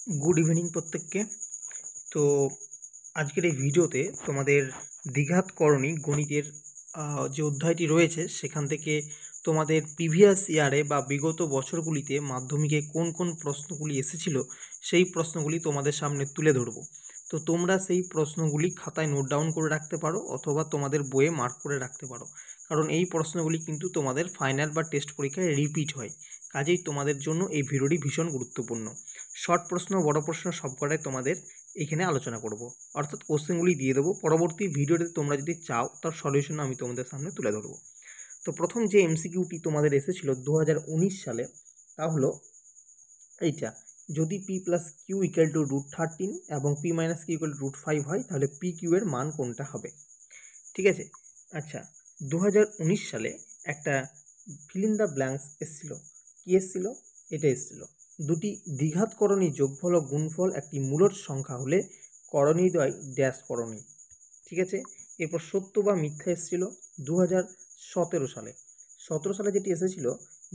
Good evening প্রত্যেককে। তো আজকের এই ভিডিওতে তোমাদের দ্বিঘাতকরণী গণিতের যে অধ্যায়টি রয়েছে সেখান থেকে তোমাদের প্রিভিয়াস ইয়ারে বা বিগত বছরগুলিতে মাধ্যমিকে কোন কোন প্রশ্নগুলি এসেছিল সেই প্রশ্নগুলি তোমাদের সামনে তুলে ধরব। তো তোমরা সেই প্রশ্নগুলি খাতায় নোট ডাউন করে রাখতে পারো অথবা তোমাদের বইয়ে মার্ক করে রাখতে পারো, কারণ এই প্রশ্নগুলি কিন্তু তোমাদের ফাইনাল বা টেস্ট পরীক্ষায় রিপিট হয়। কাজেই তোমাদের জন্য এই ভিডিওটি ভীষণ গুরুত্বপূর্ণ। শর্ট প্রশ্ন, বড় প্রশ্ন সবকটাই তোমাদের এখানে আলোচনা করব, অর্থাৎ কোশ্চেনগুলি দিয়ে দেবো। পরবর্তী ভিডিওতে তোমরা যদি চাও তার সলিউশন আমি তোমাদের সামনে তুলে ধরবো। তো প্রথম যে এমসিকিউটি তোমাদের এসেছিল 2019 সালে তা হলো এইটা, যদি P plus Q equal to √13 এবং P minus Q equal to √5 হয় তাহলে পি কিউ এর মান কোনটা হবে। ঠিক আছে। আচ্ছা, 2019 সালে একটা ফিল ইন দ্য ব্ল্যাঙ্কস এসেছিল। কি এসেছিল? এটা এসেছিল, দুটি দ্বিঘাতকরণী যোগফল ও গুণফল একটি মূলদ সংখ্যা হলে করণীদ্বয় ড্যাশ করণী। ঠিক আছে। এরপর সত্য বা মিথ্যা এসেছিল 2017 সালে। 17 সালে যেটি এসেছিল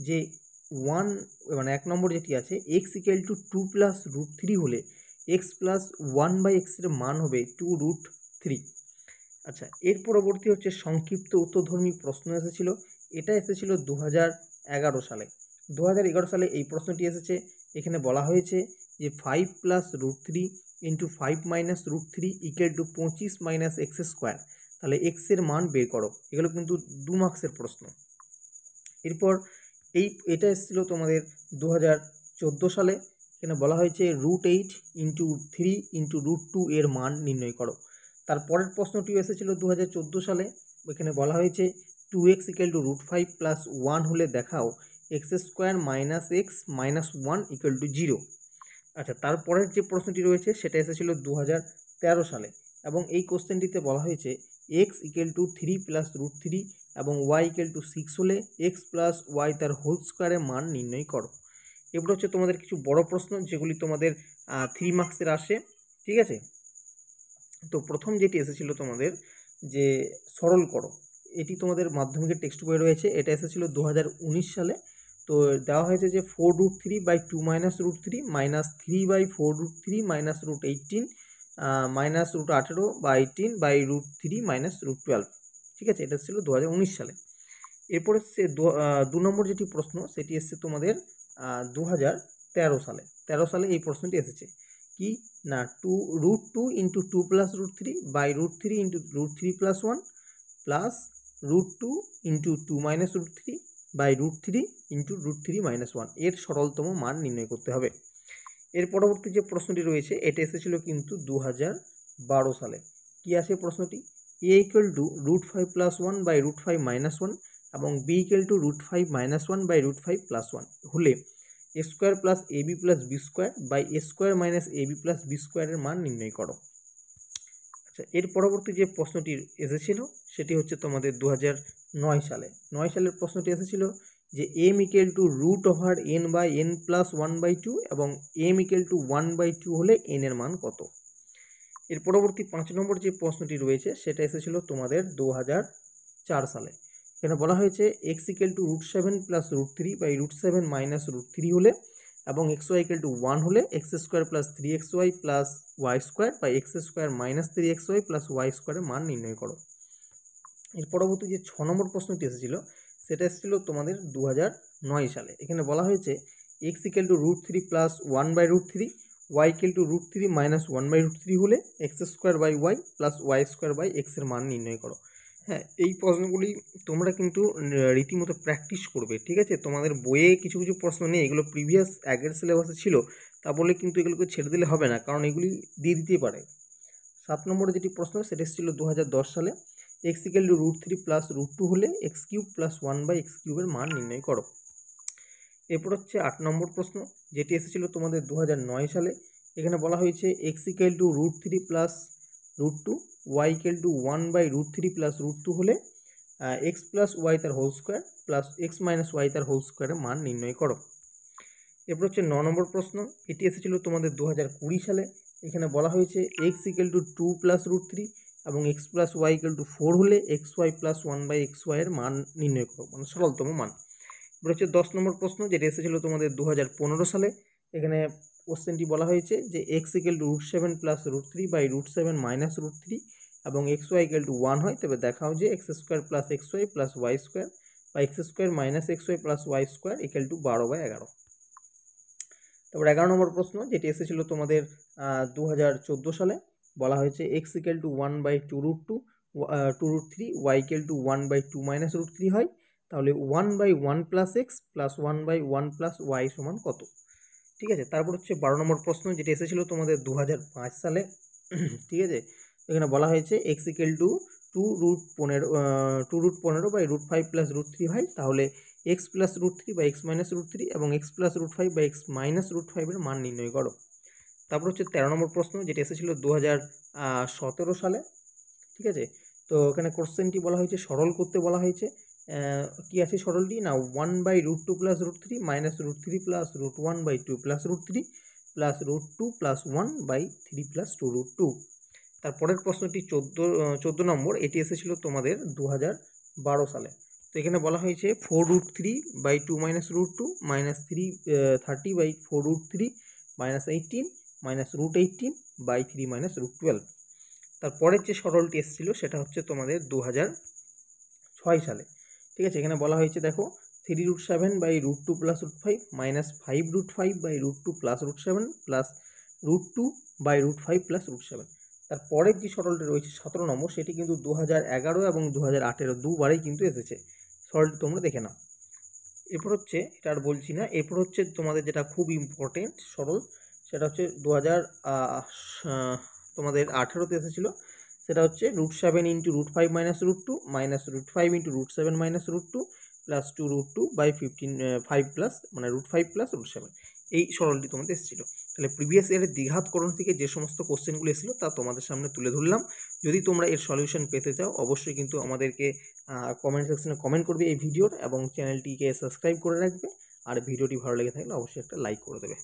যে এক নম্বর যেটি আছে এক্স ইকুয়াল টু 2 প্লাস √3 হলে এক্স প্লাস 1/x এর মান হবে 2√3। আচ্ছা, এর পরবর্তী হচ্ছে সংক্ষিপ্ত উত্তরধর্মী প্রশ্ন এসেছিল। এটা এসেছিল 2011 সালে। 2011 সালে এই প্রশ্নটি এসেছে। এখানে বলা হয়েছে যে 5 plus √3 into 5 minus √3 equal to 25 minus x square, তাহলে এক্স এর মান বের করো। এগুলো কিন্তু 2 মার্কসের প্রশ্ন। এরপর এটা এসেছিল তোমাদের 2014 সালে। এখানে বলা হয়েছে √8 ইন্টু 3 ইন্টু √2 এর মান নির্ণয় করো। তারপরের প্রশ্নটিও এসেছিল 2014 সালে। এখানে বলা হয়েছে 2x ইকুয়াল টু √5 প্লাস 1 হলে দেখাও x square minus x minus 1 equal to 0। আচ্ছা, তারপরের যে প্রশ্নটি রয়েছে সেটা এসেছিল 2013 সালে এবং এই কোশ্চেনটিতে বলা হয়েছে এক্স ইকুয়াল টু 3 প্লাস √3 এবং ওয়াই ইকুয়াল টু 6 হলে এক্স প্লাস ওয়াই তার হোল স্কোয়ারের মান নির্ণয় করো। এগুলো হচ্ছে তোমাদের কিছু বড় প্রশ্ন যেগুলি তোমাদের 3 মার্কসের আসে। ঠিক আছে। তো প্রথম যেটি এসেছিল তোমাদের যে সরল করো, এটি তোমাদের মাধ্যমিকের টেক্সট বই রয়েছে। এটা এসেছিল 2019 সালে। তো দেওয়া হয়েছে যে 4√3 by 2 minus √3 minus 3/4√3 minus √18 minus √18 বা 18 বাই √3 মাইনাস √12। ঠিক আছে, এটা এসেছিল 2019 সালে। এরপর এসছে 2 নম্বর যেটি প্রশ্ন সেটি এসছে তোমাদের 2013 সালে। 13 সালে এই প্রশ্নটি এসেছে কি না, √2 into 2 plus √3 by √3 into √3 plus 1 plus √2 into 2 minus √3 by √3 into √3 minus 1 এর সরলতম মান নির্ণয় করতে হবে। এর পরবর্তী যে প্রশ্নটি রয়েছে এটা এসেছিল কিন্তু 2012 সালে। কি আছে প্রশ্নটি? a equal to √5 plus 1 by √5 minus 1 এবং b equal to √5 minus 1 by √5 plus 1 হলে a square plus ab plus b square by a square minus ab plus b স্কোয়ারের মান নির্ণয় করো। আচ্ছা, এর পরবর্তী যে প্রশ্নটি এসেছিল সেটি হচ্ছে তোমাদের 2009 সালে। 9 সালের প্রশ্নটি এসেছিল যে m equal to √n/n plus 1/2 এবং m ইকুয়াল টু 1/2 হলে n এর মান কত। এর পরবর্তী 5 নম্বর যে প্রশ্নটি রয়েছে সেটা এসেছিল তোমাদের 2004 সালে। এখানে বলা হয়েছে x equal to √7 plus √3 by √7 minus √3 হলে এবং xy ইকুয়াল টু 1 হলে x square plus 3xy plus y square by x square minus 3xy plus y স্কোয়ারের মান নির্ণয় করো। এর পরবর্তী যে 6 নম্বর প্রশ্নটি এসেছিল সেটা এসেছিল তোমাদের 2009 সালে। এখানে বলা হয়েছে x equal to √3 plus 1/√3 y equal to √3 minus 1/√3 হলে x square by y plus y square by এক্সের মান নির্ণয় করো। হ্যাঁ, এই প্রশ্নগুলি তোমরা কিন্তু রীতিমতো প্র্যাকটিস করবে। ঠিক আছে, তোমাদের বইয়ে কিছু কিছু প্রশ্ন নেই, এগুলো প্রিভিয়াস আগের সিলেবাসে ছিল, তা বলে কিন্তু এগুলোকে ছেড়ে দিলে হবে না, কারণ এগুলি দিয়ে দিতে পারে। 7 নম্বরে যেটি প্রশ্ন সেটা ছিল 2010 সালে। এক্স ইকুয়াল টু √3 প্লাস √2 হলে এক্স কিউব প্লাস 1/x³ এর মান নির্ণয় করো। এরপর হচ্ছে 8 নম্বর প্রশ্ন যেটি এসেছিল তোমাদের 2009 সালে। এখানে বলা হয়েছে x equal to √3 plus √2 y equal to 1/√3 plus √2 হলে এক্স প্লাস ওয়াই তার whole square plus x minus y তার হোল স্কোয়ারের মান নির্ণয় করো। এরপর হচ্ছে 9 নম্বর প্রশ্ন, এটি এসেছিল তোমাদের 2020 সালে। এখানে বলা হয়েছে এক্স ইকুয়াল টু 2 প্লাস √3 এবং x plus y equal to 4 হলে এক্স ওয়াই প্লাস 1/xy এর মান নির্ণয় করো, মানে সরলতম মান। এবার হচ্ছে 10 নম্বর প্রশ্ন যেটা এসেছিল তোমাদের 2015 সালে। এখানে কোশ্চেনটি বলা হয়েছে যে x equal to √7 plus √3 by √7 minus √3 এবং এক্স ওয়াই ইকুয়াল টু 1 হয়, তবে দেখাও যে x square plus x y plus y square বা x square minus x y plus y square equal to 12/11। তারপর 11 নম্বর প্রশ্ন, যেটি এসেছিল তোমাদের 2014 সালে, বলা হয়েছে x equal to 1/2√2 2√3 y equal to 1/2 minus √3 হয়, তাহলে 1/1 plus x plus 1/1 plus y সমান কত? ঠিক আছে। তারপর হচ্ছে 12 নম্বর প্রশ্ন, যেটি এসেছিল তোমাদের 2005 সালে। ঠিক আছে, এখানে বলা হয়েছে x equal to 2√15 by √5 plus √3 হয়, তাহলে এক্স প্লাস √3 বা এক্স মাইনাস √3 এবং এক্স প্লাস √5 বা এক্স মাইনাস √5 এর মান নির্ণয় করো। তারপর হচ্ছে 13 নম্বর প্রশ্ন, যেটি এসেছিল 2017 সালে। ঠিক আছে, তো এখানে কোশ্চেনটি বলা হয়েছে সরল করতে বলা হয়েছে। কি আছে সরলটি? না 1/√2 plus √3 minus √3 plus √1/2 plus √3 plus √2 plus 1/3 plus 2√2। তারপরের প্রশ্নটি 14 নম্বর, এটি এসেছিল তোমাদের 2012 সালে। তো এখানে বলা হয়েছে 4√3/2 minus √2 minus 30/4√3 minus 18 minus √18/3 minus √12। তারপরের যে সরলটি এসেছিল সেটা হচ্ছে তোমাদের 2006 সালে। ঠিক আছে, এখানে বলা হয়েছে দেখো 3√7/√2 plus √5 minus 5√5/√2 plus √7 plus √2/√5 plus √7। তারপরের যে সরলটি রয়েছে 17 নম্বর, সেটি কিন্তু 2011 এবং 2018 দুবারেই কিন্তু এসেছে। সরলটি তোমরা দেখে নাও। এরপর হচ্ছে, এটা আর বলছি না, এরপর হচ্ছে তোমাদের যেটা খুব ইম্পর্টেন্ট সরল, সেটা হচ্ছে 2018-তে এসেছিলো, সেটা হচ্ছে √7 into √5 minus √2 minus √5 into √7 minus √2 plus 2√2/5 plus মানে √5 প্লাস √7। এই সরলটি তোমাদের এসেছিলো। তাহলে প্রিভিয়াস ইয়ারের দ্বিঘাতকরণ থেকে যে সমস্ত কোশ্চেনগুলো এসেছিলো তা তোমাদের সামনে তুলে ধরলাম। যদি তোমরা এর সলিউশন পেতে চাও অবশ্যই কিন্তু আমাদেরকে কমেন্ট সেকশনে কমেন্ট করবে এই ভিডিওর, এবং চ্যানেলটিকে সাবস্ক্রাইব করে রাখবে। আর ভিডিওটি ভালো লেগে থাকলে অবশ্যই একটা লাইক করে দেবে।